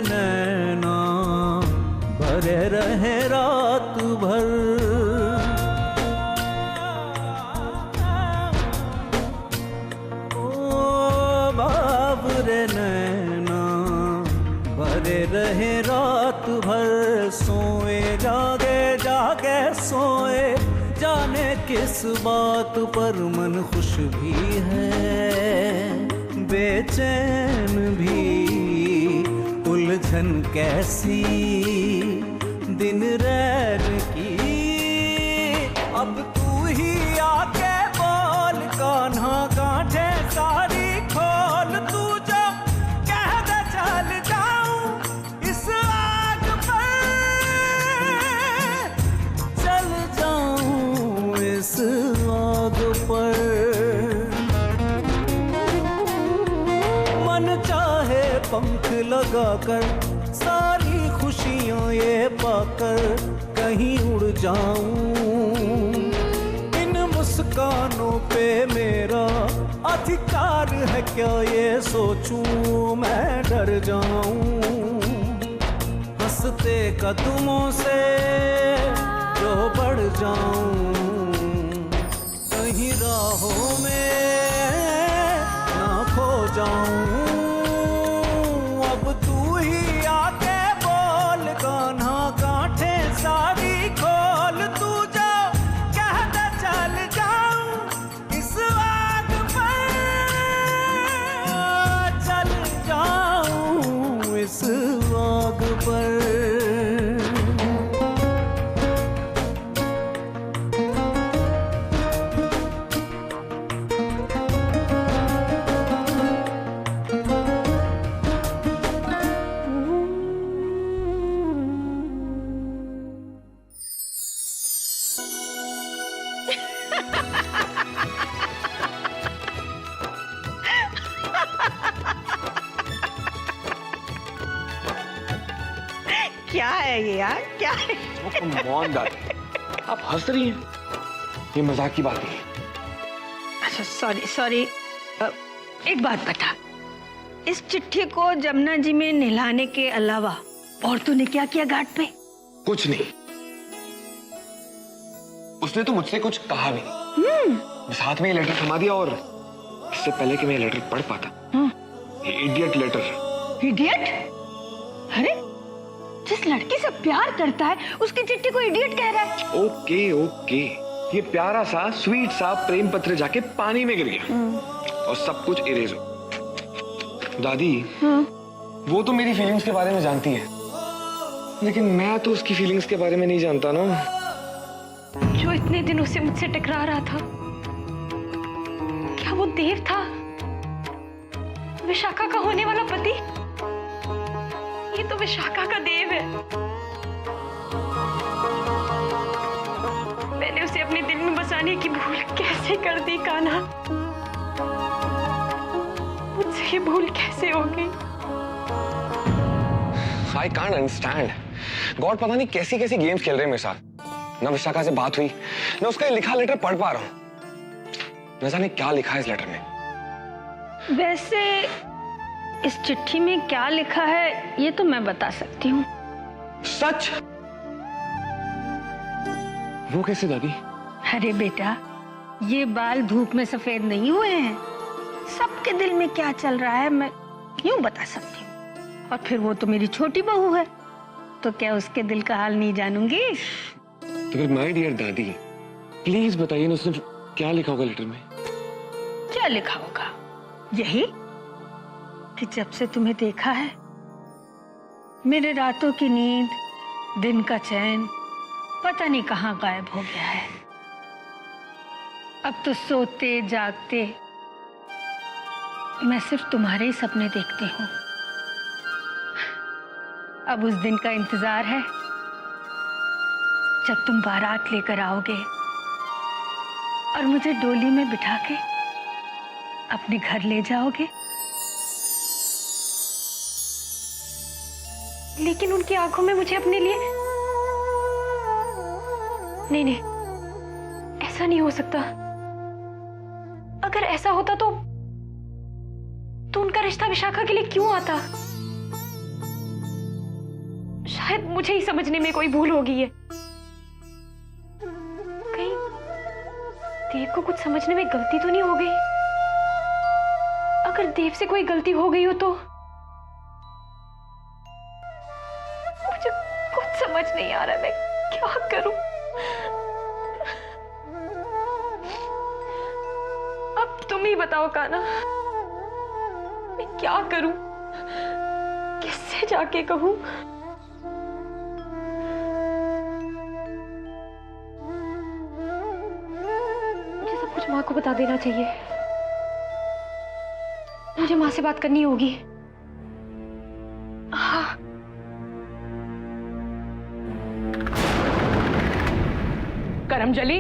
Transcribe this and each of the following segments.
नैना भरे रहे रात भर। ओ बाबरे नैना भरे रहे रात भर। सोए जागे जागे सोए जाने किस बात पर। मन खुश भी है बेचैन भी, उलझन कैसी दिन रैन की। अब तू ही आके बोल कान्हा गांठे सारी खोल। तू जो कह दे चल जाऊं इस आग पर, चल जाऊं इस आग पर। मन चाहे पंख लगाकर सारी खुशियां ये पाकर कहीं उड़ जाऊं। इन मुस्कानों पे मेरा अधिकार है क्या ये सोचूं मैं डर जाऊं। हंसते कदमों से जो बढ़ जाऊं, कहीं राहों में ना खो जाऊं। अब तू ही आके बोल कान्हा गांठे सारी खोल। तू जो कह दे चल जाऊं इस आग पर, चल जाऊं इस आग पर। क्या है ये यार, क्या है? दादी, आप हंस रही हैं? ये मजाक की बात नहीं। अच्छा सॉरी। एक बात बता, इस चिट्ठी को जमुना जी में नहलाने के अलावा और तूने क्या किया घाट पे? कुछ नहीं, उसने तो मुझसे कुछ कहा भी नहीं। बस हाथ में ये लेटर थमा दिया और इससे पहले कि मैं लेटर पढ़ पाता, ये इडियट लेटर। इडियट? अरे जिस लड़की से प्यार करता है उसकी चिट्ठी को इडियट कह रहा है? ओके, ये प्यारा सा स्वीट सा प्रेम पत्र जाके पानी में गिर गया और सब कुछ इरेज हो। दादी, वो तो मेरी फीलिंग्स के बारे में जानती है, लेकिन मैं तो उसकी फीलिंग्स के बारे में नहीं जानता ना। जो इतने दिनों से मुझसे टकरा रहा था, क्या वो देव था? विशाखा का होने वाला पति? ये तो विशाखा का देव है। मैंने उसे अपने दिल में बसाने की भूल कैसे कर दी कान्हा? मुझसे ये भूल कैसे हो गई? I can't understand. गॉड पता नहीं कैसी कैसी गेम्स खेल रहे हैं मेरे साथ। ना विशाखा से बात हुई, ना उसका लिखा लेटर पढ़ पा रहा हूं। न जाने क्या लिखा है इस लेटर में। वैसे इस चिट्ठी में क्या लिखा है ये तो मैं बता सकती हूँ। सच? वो कैसे दादी? अरे बेटा, ये बाल धूप में सफेद नहीं हुए हैं। सबके दिल में क्या चल रहा है मैं यूं बता सकती हूँ। और फिर वो तो मेरी छोटी बहू है, तो क्या उसके दिल का हाल नहीं जानूंगी? तो फिर माय डियर दादी, प्लीज बताइए ना उसने क्या लिखा होगा लेटर में। क्या लिखा होगा? यही कि जब से तुम्हें देखा है मेरे रातों की नींद, दिन का चैन पता नहीं कहां गायब हो गया है। अब तो सोते जागते मैं सिर्फ तुम्हारे ही सपने देखती हूँ। अब उस दिन का इंतजार है जब तुम बारात लेकर आओगे और मुझे डोली में बिठा के अपने घर ले जाओगे। लेकिन उनकी आंखों में मुझे अपने लिए नहीं, ऐसा नहीं हो सकता। अगर ऐसा होता तो उनका रिश्ता विशाखा के लिए क्यों आता? शायद मुझे ही समझने में कोई भूल हो गई है। कहीं देव को कुछ समझने में गलती तो नहीं हो गई? अगर देव से कोई गलती हो गई हो तो मुझे कुछ समझ नहीं आ रहा, मैं क्या करूं? अब तुम ही बताओ कान्हा, मैं क्या करूं? किससे जाके कहूं? मुझे सब कुछ माँ को बता देना चाहिए। मुझे माँ से बात करनी होगी। हाँ। करमजली,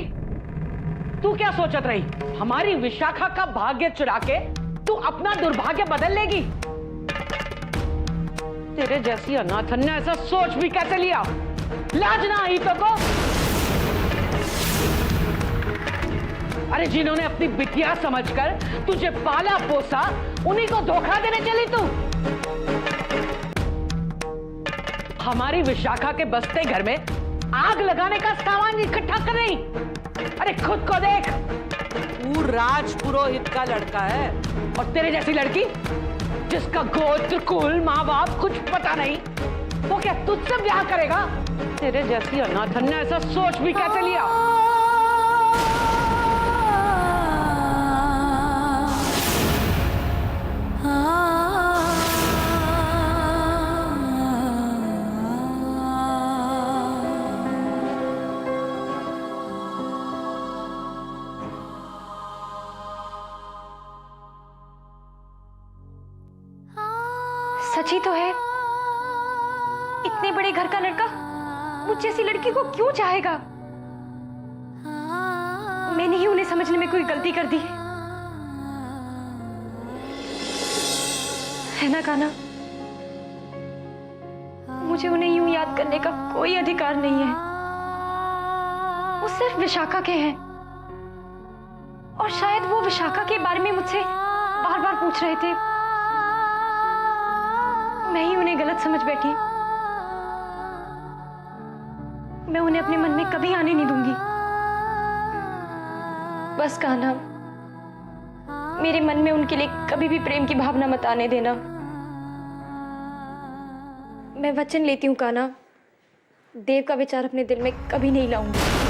तू क्या सोचत रही? हमारी विशाखा का भाग्य चुरा के तू अपना दुर्भाग्य बदल लेगी? तेरे जैसी अनाथन ने ऐसा सोच भी कैसे लिया? लाज ना आई तो को? अरे जिन्होंने अपनी बिटिया समझकर तुझे पाला पोसा, उन्हीं को धोखा देने चली तू? हमारी विशाखा के बसते घर में आग लगाने का सामान इकट्ठा कर रही। अरे खुद को देख, तू राजपुरोहित का लड़का है और तेरे जैसी लड़की जिसका गोत्र कुल माँ बाप कुछ पता नहीं, वो क्या तुझसे ब्याह करेगा? तेरे जैसी अनाथन ने ऐसा सोच भी कैसे लिया? सच ही तो है, इतने बड़े घर का लड़का मुझ जैसी लड़की को क्यों चाहेगा? मैंने ही उन्हें समझने में कोई गलती कर दी है ना कान्हा? मुझे उन्हें यूं याद करने का कोई अधिकार नहीं है। वो सिर्फ विशाखा के हैं और शायद वो विशाखा के बारे में मुझसे बार बार पूछ रहे थे। मैं ही उन्हें गलत समझ बैठी। मैं उन्हें अपने मन में कभी आने नहीं दूंगी। बस कान्हा, मेरे मन में उनके लिए कभी भी प्रेम की भावना मत आने देना। मैं वचन लेती हूँ कान्हा, देव का विचार अपने दिल में कभी नहीं लाऊंगी।